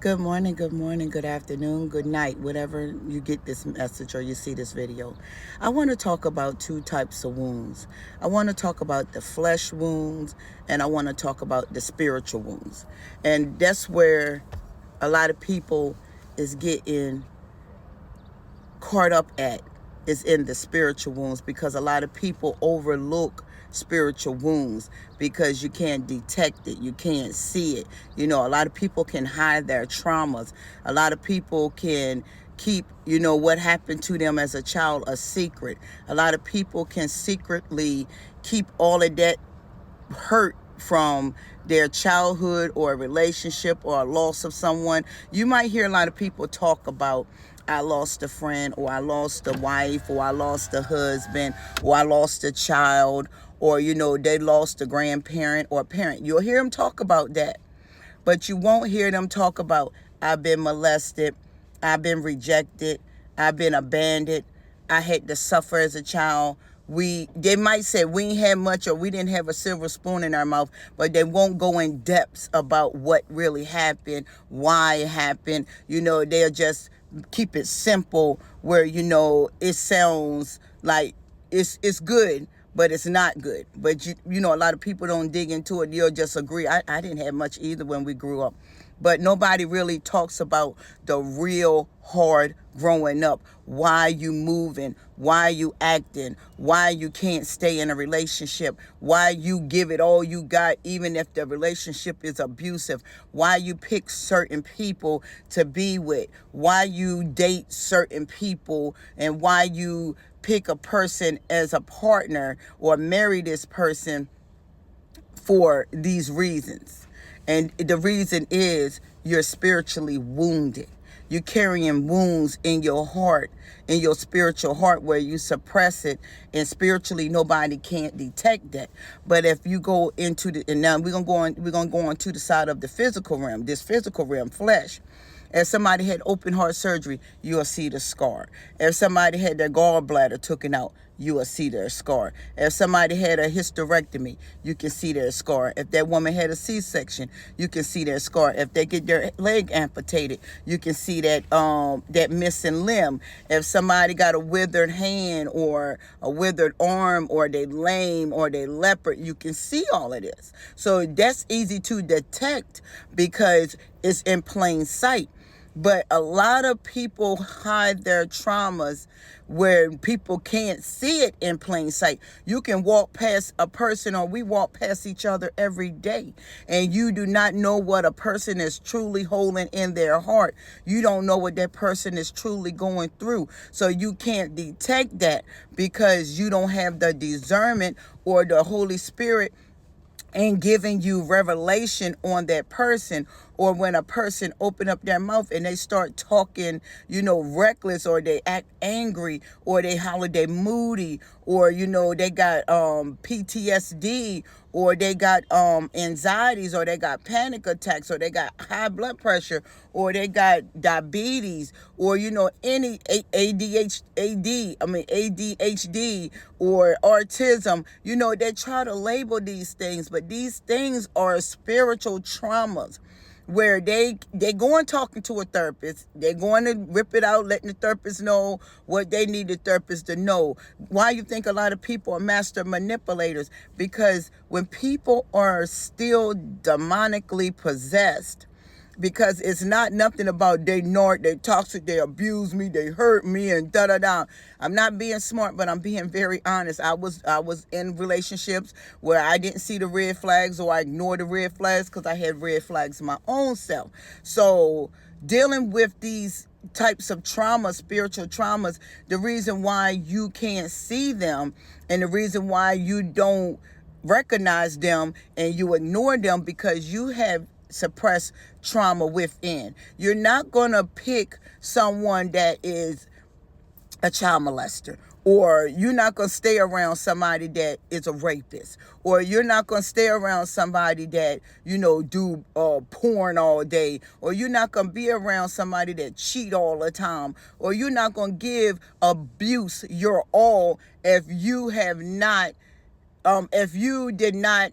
Good morning, good afternoon, good night, whatever you get this message or you see this video. I want to talk about two types of wounds. I want to talk about the flesh wounds and I want to talk about the spiritual wounds. And that's where a lot of people is getting caught up at, is in the spiritual wounds, because a lot of people overlook spiritual wounds because you can't detect it, you can't see it. A lot of people can hide their traumas. A lot of people can keep what happened to them as a child a secret. A lot of people can secretly keep all of that hurt from their childhood or a relationship or a loss of someone. You might hear a lot of people talk about, I lost a friend, or I lost a wife, or I lost a husband, or I lost a child, or they lost a grandparent or a parent. You'll hear them talk about that, but you won't hear them talk about, I've been molested, I've been rejected, I've been abandoned, I had to suffer as a child. They might say we ain't had much, or we didn't have a silver spoon in our mouth, but they won't go in depths about what really happened, why it happened. They'll just keep it simple where, it sounds like it's good, but it's not good. But a lot of people don't dig into it. You'll just agree. I didn't have much either when we grew up. But nobody really talks about the real hard growing up. Why you moving, why you acting, why you can't stay in a relationship, why you give it all you got even if the relationship is abusive, why you pick certain people to be with, why you date certain people, and why you pick a person as a partner or marry this person for these reasons. And the reason is you're spiritually wounded. You're carrying wounds in your heart, in your spiritual heart, where you suppress it, and spiritually nobody can't detect that. But if you go into and now we're gonna go on to the side of the physical realm, this physical realm, flesh. If somebody had open heart surgery, you'll see the scar. If somebody had their gallbladder taken out, you will see their scar. If somebody had a hysterectomy, you can see their scar. If that woman had a C-section, you can see their scar. If they get their leg amputated, you can see that missing limb. If somebody got a withered hand or a withered arm, or they lame, or they leopard, you can see all of this. So that's easy to detect because it's in plain sight. But a lot of people hide their traumas where people can't see it in plain sight. You can walk past a person, or we walk past each other every day, and you do not know what a person is truly holding in their heart. You don't know what that person is truly going through. So you can't detect that because you don't have the discernment or the Holy Spirit and giving you revelation on that person. Or when a person open up their mouth and they start talking, reckless, or they act angry, or they holiday moody, or they got PTSD, or they got anxieties, or they got panic attacks, or they got high blood pressure, or they got diabetes, or any ADHD or autism. They try to label these things, but these things are spiritual traumas where they going talking to a therapist. They're going to rip it out, letting the therapist know what they need the therapist to know. Why you think a lot of people are master manipulators? Because when people are still demonically possessed, because it's not nothing about they toxic, they abuse me, they hurt me, and da da da. I'm not being smart, but I'm being very honest. I was in relationships where I didn't see the red flags, or I ignored the red flags because I had red flags my own self. So dealing with these types of trauma, spiritual traumas, the reason why you can't see them, and the reason why you don't recognize them and you ignore them, because you have suppressed trauma within. You're not going to pick someone that is a child molester, or you're not going to stay around somebody that is a rapist, or you're not going to stay around somebody that do porn all day, or you're not going to be around somebody that cheat all the time, or you're not going to give abuse your all if you have not if you did not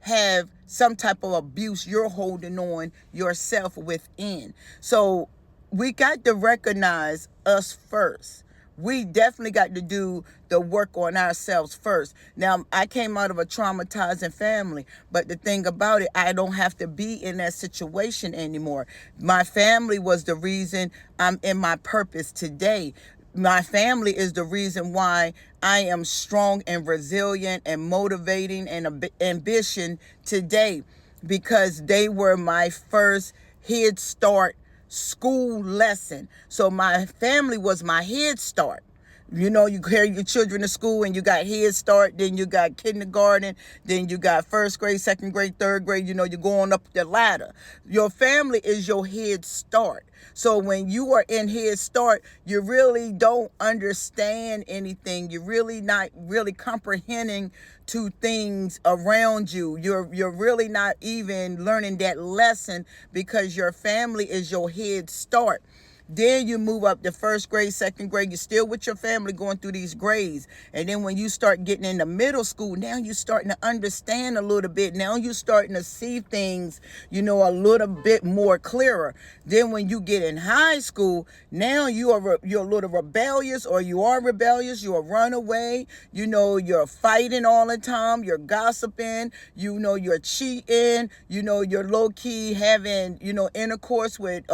have some type of abuse you're holding on yourself within. So we got to recognize us first. We definitely got to do the work on ourselves first. Now, I came out of a traumatizing family, but the thing about it, I don't have to be in that situation anymore. My family was the reason I'm in my purpose today. My family is the reason why I am strong and resilient and motivating and ambition today, because they were my first head start school lesson. So my family was my head start. You know, you carry your children to school and you got Head Start, then you got kindergarten, then you got first grade, second grade, third grade. You know, you're going up the ladder. Your family is your Head Start. So when you are in Head Start, you really don't understand anything. You're really not really comprehending to things around you. You're really not even learning that lesson because your family is your Head Start. Then you move up to first grade, second grade. You're still with your family going through these grades. And then when you start getting into middle school, now you're starting to understand a little bit. Now you're starting to see things, you know, a little bit more clearer. Then when you get in high school, now you're a little rebellious, or you are rebellious. You're a runaway. You know, you're fighting all the time. You're gossiping. You know, you're cheating. You know, you're low key having, you know, intercourse with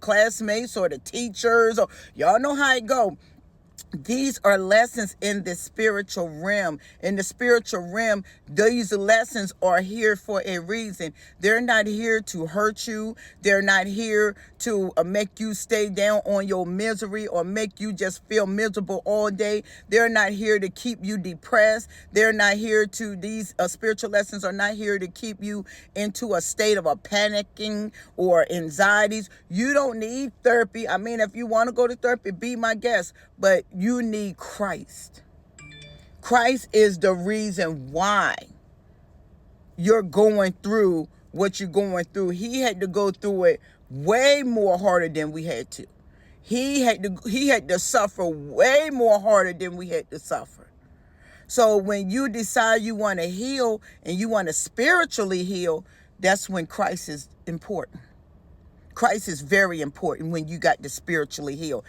classmates or the teachers, or y'all know how it go. These are lessons in the spiritual realm. In the spiritual realm, these lessons are here for a reason. They're not here to hurt you. They're not here to make you stay down on your misery or make you just feel miserable all day. They're not here to keep you depressed. They're not here to, these spiritual lessons are not here to keep you into a state of a panicking or anxieties. You don't need therapy. I mean, if you want to go to therapy, be my guest, but you need Christ. Christ is the reason why you're going through what you're going through. He had to go through it way more harder than we had to. He had to suffer way more harder than we had to suffer. So when you decide you want to heal and you want to spiritually heal, that's when Christ is important. Christ is very important when you got to spiritually heal.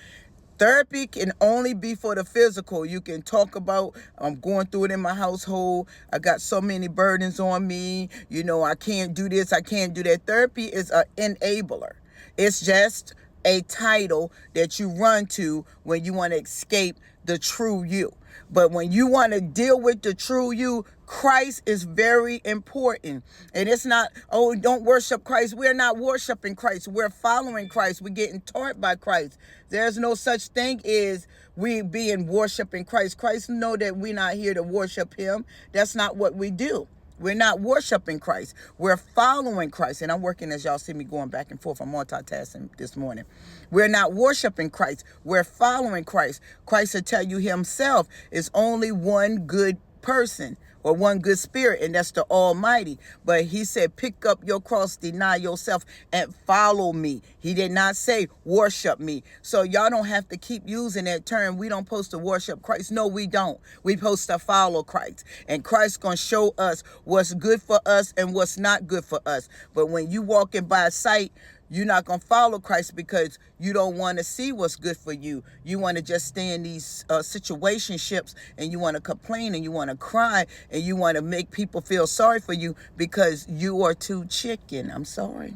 Therapy can only be for the physical. You can talk about, I'm going through it in my household. I got so many burdens on me. You know, I can't do this. I can't do that. Therapy is an enabler. It's just a title that you run to when you want to escape the true you. But when you want to deal with the true you, Christ is very important. And it's not, oh, don't worship Christ. We're not worshiping Christ. We're following Christ. We're getting taught by Christ. There's no such thing as we being worshiping Christ. Christ know that we're not here to worship him. That's not what we do. We're not worshiping Christ. We're following Christ. And I'm working, as y'all see me going back and forth. I'm multitasking this morning. We're not worshiping Christ. We're following Christ. Christ will tell you himself is only one good person or one good spirit, and that's the Almighty. But he said, pick up your cross, deny yourself, and follow me. He did not say worship me. So y'all don't have to keep using that term. We don't supposed to worship Christ. No, we don't. We supposed to follow Christ. And Christ's going to show us what's good for us and what's not good for us. But when you walking by sight, you're not going to follow Christ because you don't want to see what's good for you. You want to just stay in these situationships, and you want to complain and you want to cry and you want to make people feel sorry for you because you are too chicken. I'm sorry.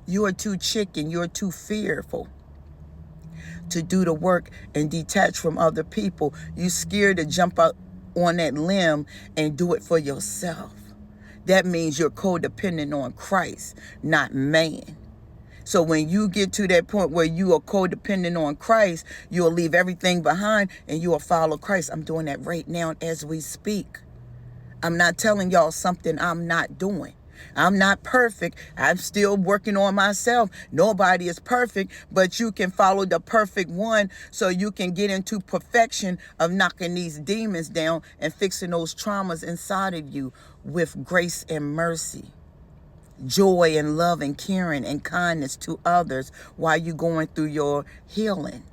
You are too chicken. You're too fearful to do the work and detach from other people. You scared to jump out on that limb and do it for yourself. That means you're codependent on Christ, not man. So when you get to that point where you are codependent on Christ, you'll leave everything behind and you will follow Christ. I'm doing that right now as we speak. I'm not telling y'all something I'm not doing. I'm not perfect. I'm still working on myself. Nobody is perfect, but you can follow the perfect one so you can get into perfection of knocking these demons down and fixing those traumas inside of you with grace and mercy. Joy and love and caring and kindness to others while you're going through your healing.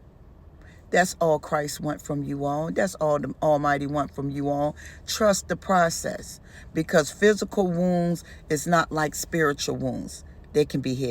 That's all Christ wants from you all. That's all the Almighty wants from you all. Trust the process, because physical wounds is not like spiritual wounds. They can be healed.